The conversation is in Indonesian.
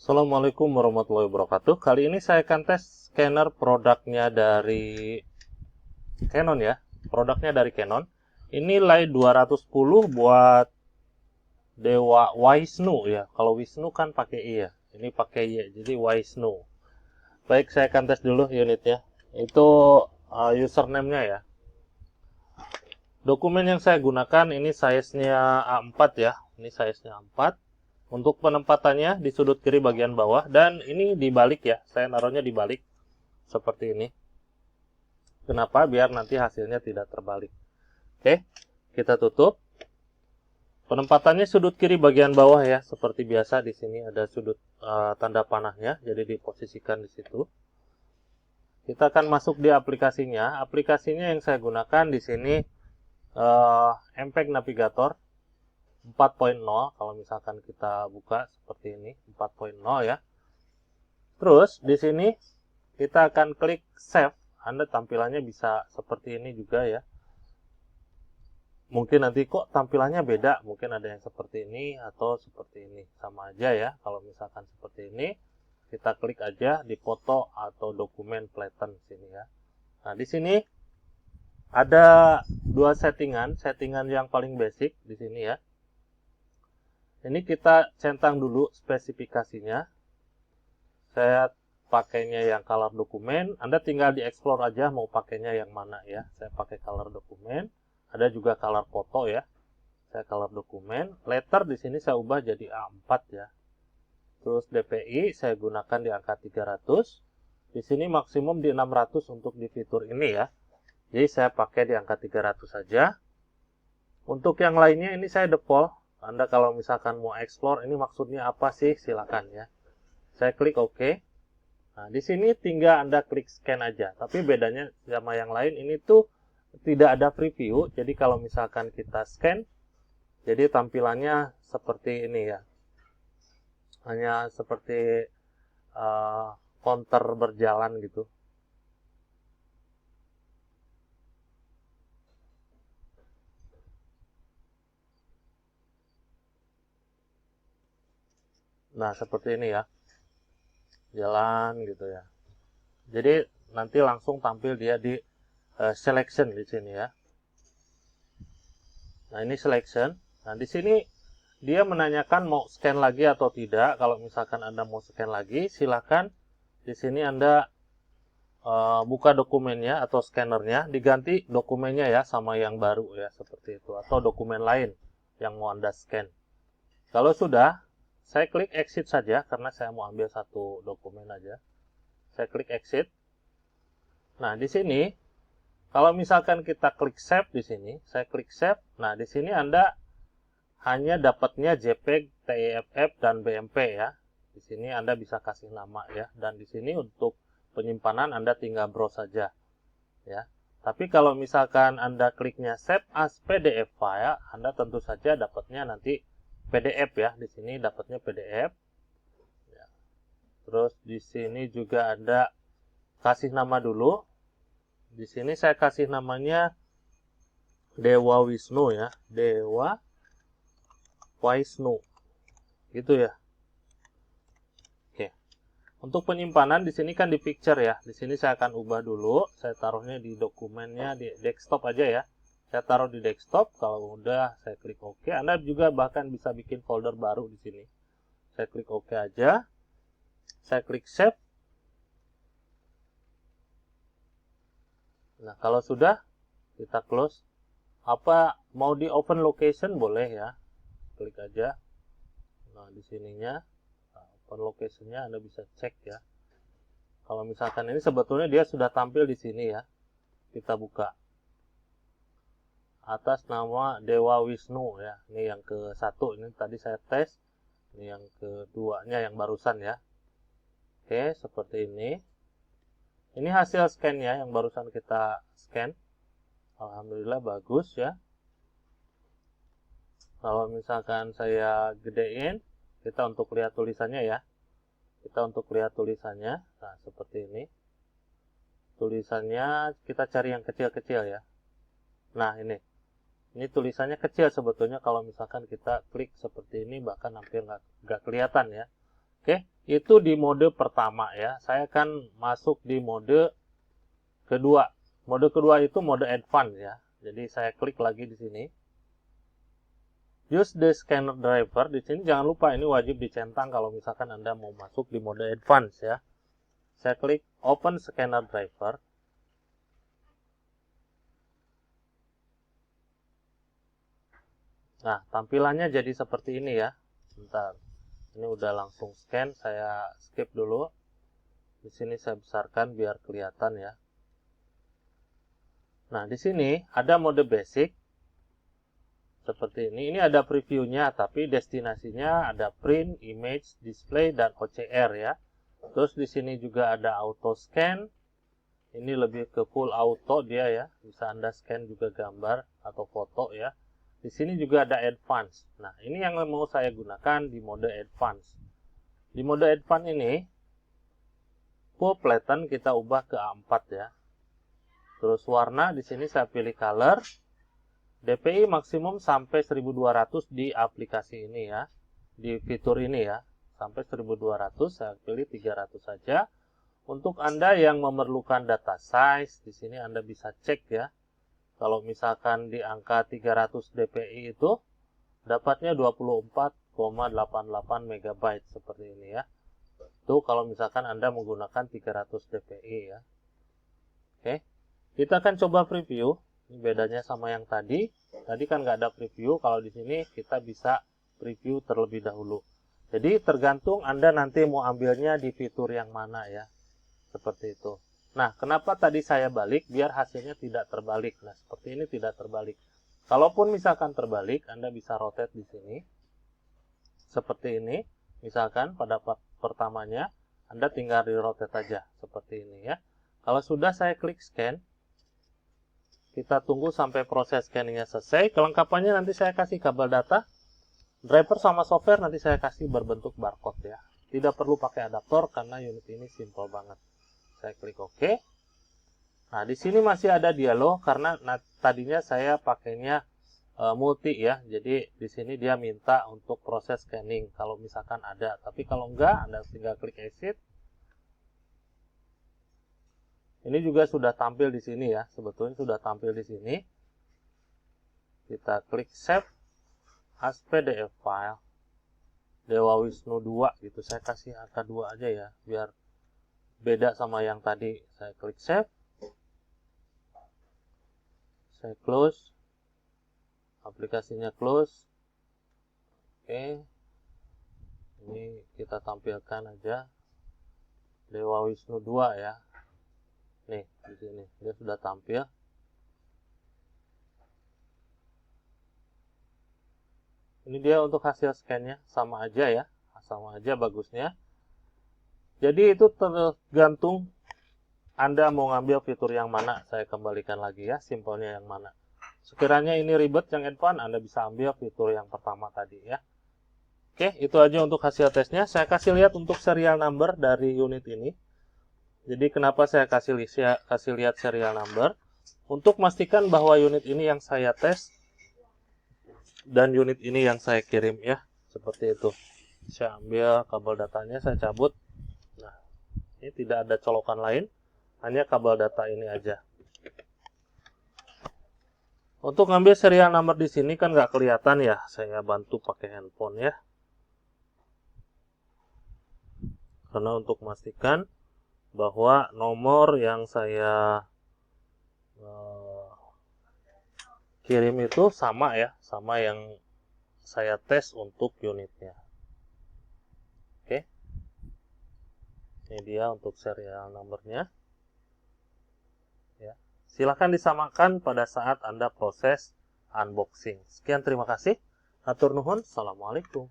Assalamualaikum warahmatullahi wabarakatuh. Kali ini saya akan tes scanner produknya dari Canon ya. Produknya dari Canon. Ini Light 210 buat Dewa Wisnu ya. Kalau Wisnu kan pakai I ya. Ini pakai Y, jadi Wisnu. Baik, saya akan tes dulu unitnya. Itu username-nya ya. Dokumen yang saya gunakan ini size-nya A4 ya. Ini size-nya A4. Untuk penempatannya di sudut kiri bagian bawah, dan ini dibalik ya, saya naruhnya dibalik seperti ini. Kenapa? Biar nanti hasilnya tidak terbalik. Oke, kita tutup. Penempatannya sudut kiri bagian bawah ya, seperti biasa. Di sini ada sudut tanda panahnya, jadi diposisikan di situ. Kita akan masuk di aplikasinya. Aplikasinya yang saya gunakan di sini MPEG Navigator 4.0. Kalau misalkan kita buka seperti ini 4.0 ya. Terus di sini kita akan klik save. Anda tampilannya bisa seperti ini juga ya. Mungkin nanti kok tampilannya beda, mungkin ada yang seperti ini atau seperti ini. Sama aja ya. Kalau misalkan seperti ini, kita klik aja di foto atau dokumen flatten sini ya. Nah, di sini ada dua settingan yang paling basic di sini ya. Ini kita centang dulu spesifikasinya. Saya pakainya yang color dokumen. Anda tinggal di explore aja mau pakainya yang mana ya. Saya pakai color dokumen. Ada juga color foto ya. Saya color dokumen. Letter di sini saya ubah jadi A4 ya. Terus DPI saya gunakan di angka 300. Di sini maksimum di 600 untuk di fitur ini ya. Jadi saya pakai di angka 300 saja. Untuk yang lainnya ini saya default. Anda kalau misalkan mau explore ini maksudnya apa sih, silakan ya. Saya klik OK. Nah, di sini tinggal Anda klik scan aja. Tapi bedanya sama yang lain, ini tuh tidak ada preview. Jadi kalau misalkan kita scan, jadi tampilannya seperti ini ya. Hanya seperti counter berjalan gitu. Nah, seperti ini ya. Jalan gitu ya. Jadi nanti langsung tampil dia di selection di sini ya. Nah, ini selection. Nah, di sini dia menanyakan mau scan lagi atau tidak. Kalau misalkan Anda mau scan lagi, silakan di sini Anda buka dokumennya atau scannernya, diganti dokumennya ya sama yang baru ya, seperti itu. Atau dokumen lain yang mau Anda scan. Kalau sudah, saya klik exit saja karena saya mau ambil satu dokumen aja. Saya klik exit. Nah, di sini kalau misalkan kita klik save di sini, saya klik save. Nah, di sini Anda hanya dapatnya JPEG, TIFF dan BMP ya. Di sini Anda bisa kasih nama ya, dan di sini untuk penyimpanan Anda tinggal browse saja ya. Tapi kalau misalkan Anda kliknya save as PDF file, Anda tentu saja dapatnya nanti PDF ya. Di sini dapatnya PDF. Ya. Terus di sini juga ada kasih nama dulu. Di sini saya kasih namanya Dewa Wisnu ya. Dewa Wisnu. Gitu ya. Oke. Untuk penyimpanan di sini kan di picture ya. Di sini saya akan ubah dulu. Saya taruhnya di dokumennya di desktop aja ya. Saya taruh di desktop. Kalau udah saya klik OK. Anda juga bahkan bisa bikin folder baru di sini. Saya klik OK aja. Saya klik save. Nah, kalau sudah kita close. Apa mau di open location boleh ya. Klik aja. Nah, di sininya open location-nya Anda bisa cek ya. Kalau misalkan ini sebetulnya dia sudah tampil di sini ya. Kita buka. Atas nama Dewa Wisnu ya. Ini yang ke-1, ini tadi saya tes. Ini yang keduanya yang barusan ya. Oke, seperti ini. Ini hasil scan ya yang barusan kita scan. Alhamdulillah bagus ya. Kalau misalkan saya gedein, kita untuk lihat tulisannya ya. Kita untuk lihat tulisannya. Nah, seperti ini. Tulisannya kita cari yang kecil-kecil ya. Nah, ini. Ini tulisannya kecil sebetulnya kalau misalkan kita klik seperti ini bahkan hampir nggak kelihatan ya. Oke, itu di mode pertama ya. Saya akan masuk di mode kedua. Mode kedua itu mode advance ya. Jadi saya klik lagi di sini. Use the scanner driver. Di sini jangan lupa ini wajib dicentang kalau misalkan Anda mau masuk di mode advance ya. Saya klik open scanner driver. Nah, tampilannya jadi seperti ini ya. Bentar. Ini udah langsung scan, saya skip dulu. Di sini saya besarkan biar kelihatan ya. Nah, di sini ada mode basic. Seperti ini. Ini ada previewnya, tapi destinasinya ada print, image, display, dan OCR ya. Terus di sini juga ada auto scan. Ini lebih ke full auto dia ya. Bisa Anda scan juga gambar atau foto ya. Di sini juga ada advance. Nah, ini yang mau saya gunakan di mode advance. Di mode advance ini, full flatten kita ubah ke A4 ya. Terus warna di sini saya pilih color. DPI maksimum sampai 1200 di aplikasi ini ya. Di fitur ini ya. Sampai 1200, saya pilih 300 saja. Untuk Anda yang memerlukan data size, di sini Anda bisa cek ya. Kalau misalkan di angka 300 dpi itu dapatnya 24,88 MB seperti ini ya. Itu kalau misalkan Anda menggunakan 300 dpi ya. Oke. Kita akan coba preview. Ini bedanya sama yang tadi. Tadi kan nggak ada preview. Kalau di sini kita bisa preview terlebih dahulu. Jadi tergantung Anda nanti mau ambilnya di fitur yang mana ya. Seperti itu. Nah, kenapa tadi saya balik? Biar hasilnya tidak terbalik. Nah, seperti ini tidak terbalik. Kalaupun misalkan terbalik, Anda bisa rotate di sini. Seperti ini. Misalkan pada part pertamanya, Anda tinggal di rotate aja. Seperti ini ya. Kalau sudah saya klik scan, kita tunggu sampai proses scanningnya selesai. Kelengkapannya nanti saya kasih kabel data. Driver sama software nanti saya kasih berbentuk barcode ya. Tidak perlu pakai adaptor karena unit ini simple banget. Saya klik OK. Nah, di sini masih ada dialog karena tadinya saya pakainya multi ya. Jadi di sini dia minta untuk proses scanning kalau misalkan ada. Tapi kalau enggak, Anda tinggal klik exit. Ini juga sudah tampil di sini ya. Sebetulnya sudah tampil di sini. Kita klik save as PDF file. Dewa Wisnu 2 gitu. Saya kasih angka 2 aja ya biar beda sama yang tadi. Saya klik save. Saya close. Aplikasinya close. Oke. Ini kita tampilkan aja Dewa Wisnu 2 ya. Nih, di sini dia sudah tampil. Ini dia untuk hasil scan-nya, sama aja ya. Sama aja bagusnya. Jadi itu tergantung Anda mau ngambil fitur yang mana. Saya kembalikan lagi ya, simpelnya yang mana. Sekiranya ini ribet yang advance, Anda bisa ambil fitur yang pertama tadi ya. Oke, itu aja untuk hasil tesnya. Saya kasih lihat untuk serial number dari unit ini. Jadi kenapa saya kasih lihat serial number? Untuk memastikan bahwa unit ini yang saya tes dan unit ini yang saya kirim ya. Seperti itu. Saya ambil kabel datanya, saya cabut. Nah, ini tidak ada colokan lain, hanya kabel data ini aja. Untuk ngambil serial number di sini kan nggak kelihatan ya. Saya bantu pakai handphone ya. Karena untuk memastikan bahwa nomor yang saya kirim itu sama ya, sama yang saya tes untuk unitnya. Oke. Ini dia untuk serial numbernya. Ya. Silahkan disamakan pada saat Anda proses unboxing. Sekian, terima kasih. Hatur nuhun. Assalamualaikum.